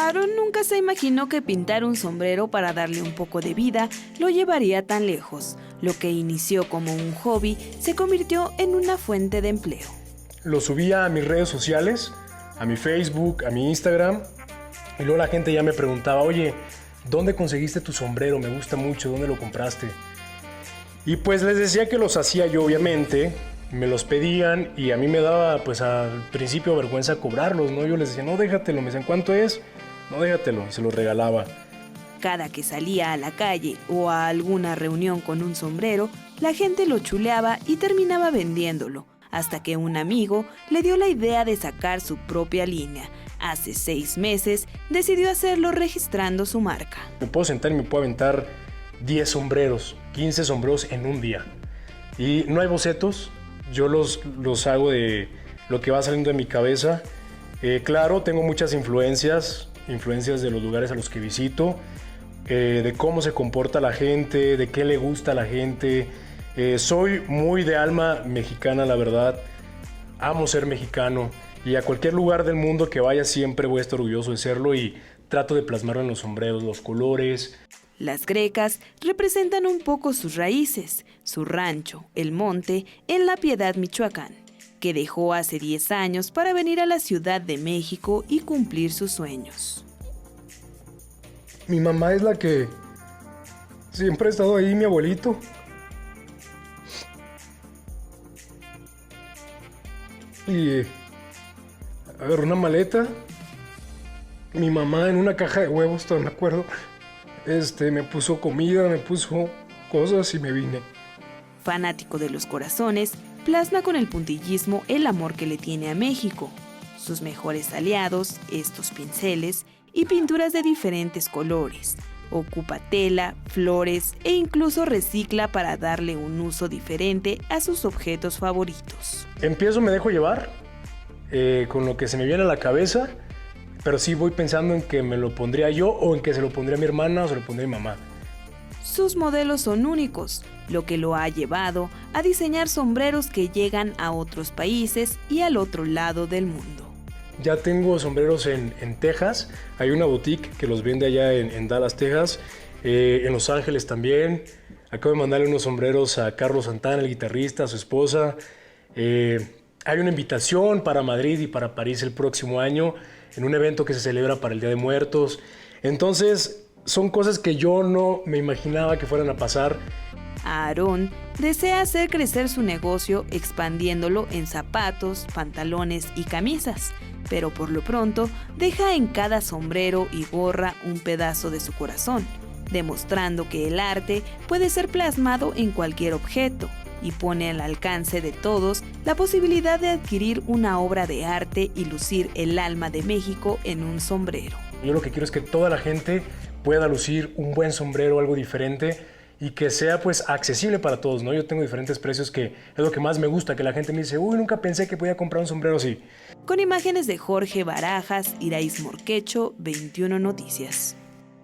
Aaron nunca se imaginó que pintar un sombrero para darle un poco de vida lo llevaría tan lejos. Lo que inició como un hobby se convirtió en una fuente de empleo. Lo subía a mis redes sociales, a mi Facebook, a mi Instagram, y luego la gente ya me preguntaba, oye, ¿dónde conseguiste tu sombrero? Me gusta mucho, ¿dónde lo compraste? Y pues les decía que los hacía yo, obviamente, me los pedían y a mí me daba pues al principio vergüenza cobrarlos, ¿no? Yo les decía, no, déjatelo, me decían, ¿cuánto es? No, déjatelo, y se los regalaba. Cada que salía a la calle o a alguna reunión con un sombrero, la gente lo chuleaba y terminaba vendiéndolo, hasta que un amigo le dio la idea de sacar su propia línea. Hace 6 meses decidió hacerlo registrando su marca. Me puedo sentar y me puedo aventar 10 sombreros, 15 sombreros en un día. Y no hay bocetos, yo los hago de lo que va saliendo de mi cabeza. Claro, tengo muchas influencias de los lugares a los que visito, de cómo se comporta la gente, de qué le gusta a la gente. Soy muy de alma mexicana, la verdad. Amo ser mexicano y a cualquier lugar del mundo que vaya siempre voy a estar orgulloso de serlo y trato de plasmarlo en los sombreros, los colores. Las grecas representan un poco sus raíces, su rancho, el monte, en La Piedad, Michoacán, que dejó hace 10 años para venir a la Ciudad de México y cumplir sus sueños. Mi mamá es la que siempre ha estado ahí, mi abuelito. Y agarró una maleta. Mi mamá en una caja de huevos, todavía me acuerdo. Me puso comida, me puso cosas y me vine. Fanático de los corazones, plasma con el puntillismo el amor que le tiene a México. Sus mejores aliados, estos pinceles y pinturas de diferentes colores. Ocupa tela, flores e incluso recicla para darle un uso diferente a sus objetos favoritos. Me dejo llevar con lo que se me viene a la cabeza, pero sí voy pensando en que me lo pondría yo o en que se lo pondría a mi hermana o se lo pondría a mi mamá. Sus modelos son únicos, lo que lo ha llevado a diseñar sombreros que llegan a otros países y al otro lado del mundo. Ya tengo sombreros en Texas, hay una boutique que los vende allá en Dallas, Texas, en Los Ángeles también. Acabo de mandarle unos sombreros a Carlos Santana, el guitarrista, a su esposa. Hay una invitación para Madrid y para París el próximo año, en un evento que se celebra para el Día de Muertos. Entonces, son cosas que yo no me imaginaba que fueran a pasar. Aarón desea hacer crecer su negocio expandiéndolo en zapatos, pantalones y camisas, pero por lo pronto deja en cada sombrero y gorra un pedazo de su corazón, demostrando que el arte puede ser plasmado en cualquier objeto y pone al alcance de todos la posibilidad de adquirir una obra de arte y lucir el alma de México en un sombrero. Yo lo que quiero es que toda la gente pueda lucir un buen sombrero, algo diferente, y que sea pues accesible para todos, ¿no? Yo tengo diferentes precios que es lo que más me gusta, que la gente me dice, uy, nunca pensé que podía comprar un sombrero así. Con imágenes de Jorge Barajas, Iraís Morquecho, 21 Noticias.